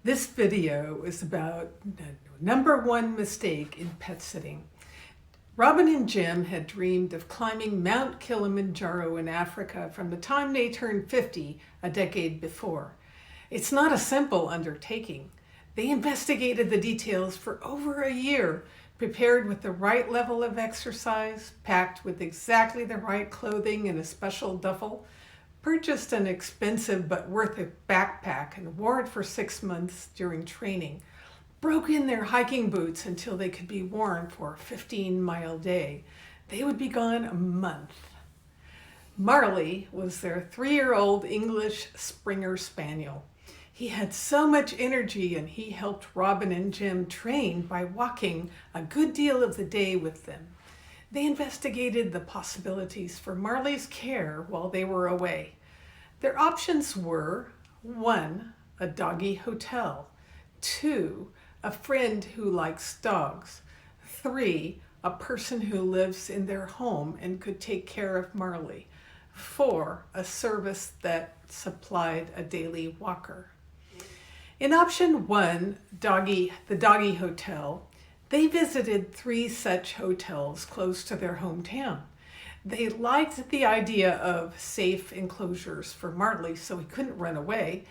This video is about the number one mistake in pet sitting. Robin and Jim had dreamed of climbing Mount Kilimanjaro in Africa from the time they turned 50 a decade before. It's not a simple undertaking. They investigated the details for over a year, prepared with the right level of exercise, packed with exactly the right clothing in a special duffel, purchased an expensive but worth it backpack and wore it for 6 months during training, broke in their hiking boots until they could be worn for a 15-mile day. They would be gone a month. Marley was their 3-year-old English Springer Spaniel. He had so much energy and he helped Robin and Jim train by walking a good deal of the day with them. They investigated the possibilities for Marley's care while they were away. Their options were 1. A doggy hotel, 2. A friend who likes dogs, 3. A person who lives in their home and could take care of Marley, 4. A service that supplied a daily walker. In option 1, the Doggy Hotel, they visited 3 such hotels close to their hometown. They liked the idea of safe enclosures for Marley so he couldn't run away.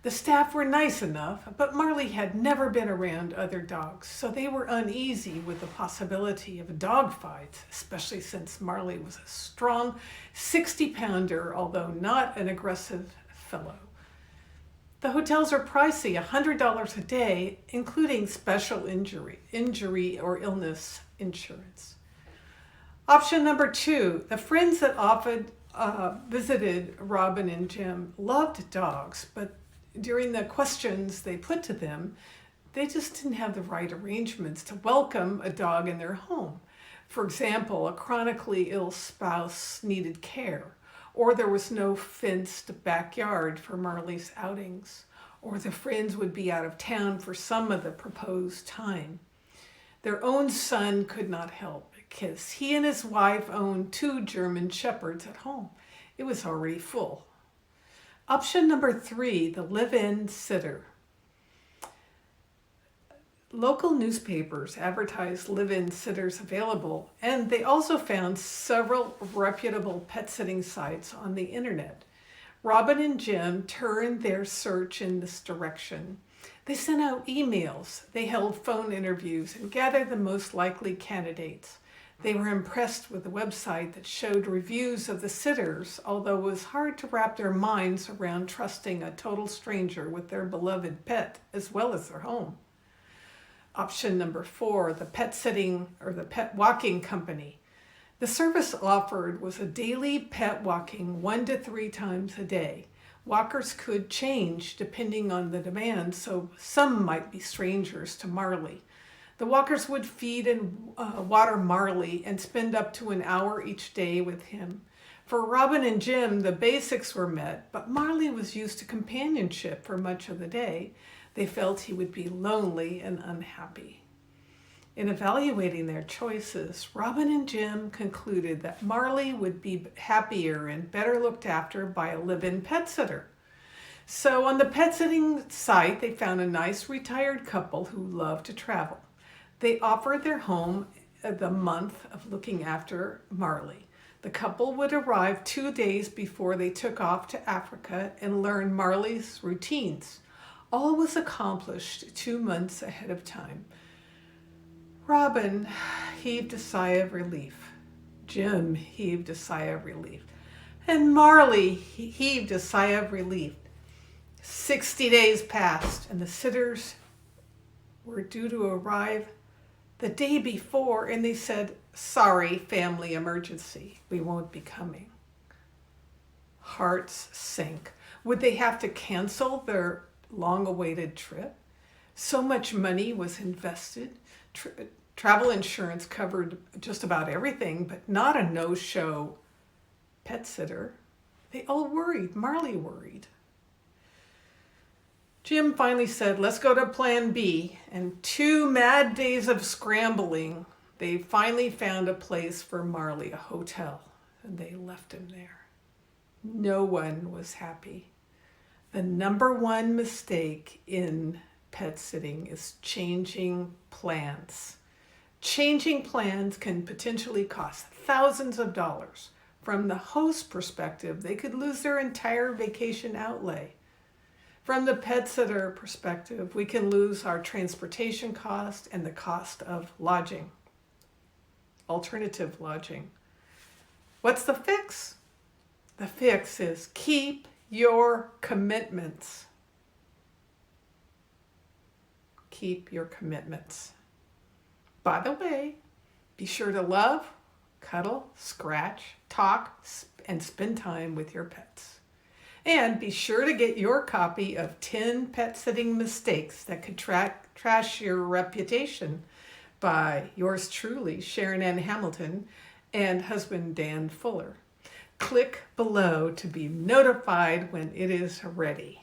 The staff were nice enough, but Marley had never been around other dogs, so they were uneasy with the possibility of a dog fight, especially since Marley was a strong 60-pounder, although not an aggressive fellow. The hotels are pricey, $100 a day, including special injury or illness insurance. Option number 2, the friends that often visited Robin and Jim loved dogs, but during the questions they put to them, they just didn't have the right arrangements to welcome a dog in their home. For example, a chronically ill spouse needed care, or there was no fenced backyard for Marley's outings, or the friends would be out of town for some of the proposed time. Their own son could not help because he and his wife owned 2 German shepherds at home. It was already full. Option number 3, the live-in sitter. Local newspapers advertised live-in sitters available, and they also found several reputable pet sitting sites on the internet. Robin and Jim turned their search in this direction. They sent out emails, they held phone interviews, and gathered the most likely candidates. They were impressed with the website that showed reviews of the sitters, although it was hard to wrap their minds around trusting a total stranger with their beloved pet as well as their home. Option number 4, the pet sitting or the pet walking company. The service offered was a daily pet walking 1 to 3 times a day. Walkers could change depending on the demand, so some might be strangers to Marley. The walkers would feed and water Marley and spend up to an hour each day with him. For Robin and Jim, the basics were met, but Marley was used to companionship for much of the day. They felt he would be lonely and unhappy. In evaluating their choices, Robin and Jim concluded that Marley would be happier and better looked after by a live-in pet sitter. So on the pet sitting site, they found a nice retired couple who loved to travel. They offered their home the month of looking after Marley. The couple would arrive 2 days before they took off to Africa and learn Marley's routines. All was accomplished 2 months ahead of time. Robin heaved a sigh of relief. Jim heaved a sigh of relief. And Marley heaved a sigh of relief. 60 days passed, and the sitters were due to arrive the day before, and they said, "Sorry, family emergency, we won't be coming." Hearts sank. Would they have to cancel their long-awaited trip? So much money was invested. Travel insurance covered just about everything, but not a no-show pet sitter. They all worried. Marley worried. Jim finally said, "Let's go to plan B." And 2 mad days of scrambling, they finally found a place for Marley, a hotel, and they left him there. No one was happy. The number one mistake in pet sitting is changing plans. Changing plans can potentially cost thousands of dollars. From the host perspective, they could lose their entire vacation outlay. From the pet sitter perspective, we can lose our transportation cost and the cost of lodging, alternative lodging. What's the fix? The fix is keep your commitments. Keep your commitments. By the way, be sure to love, cuddle, scratch, talk, and spend time with your pets. And be sure to get your copy of 10 Pet Sitting Mistakes That Could Trash Your Reputation by yours truly, Sharon Ann Hamilton, and husband Dan Fuller. Click below to be notified when it is ready.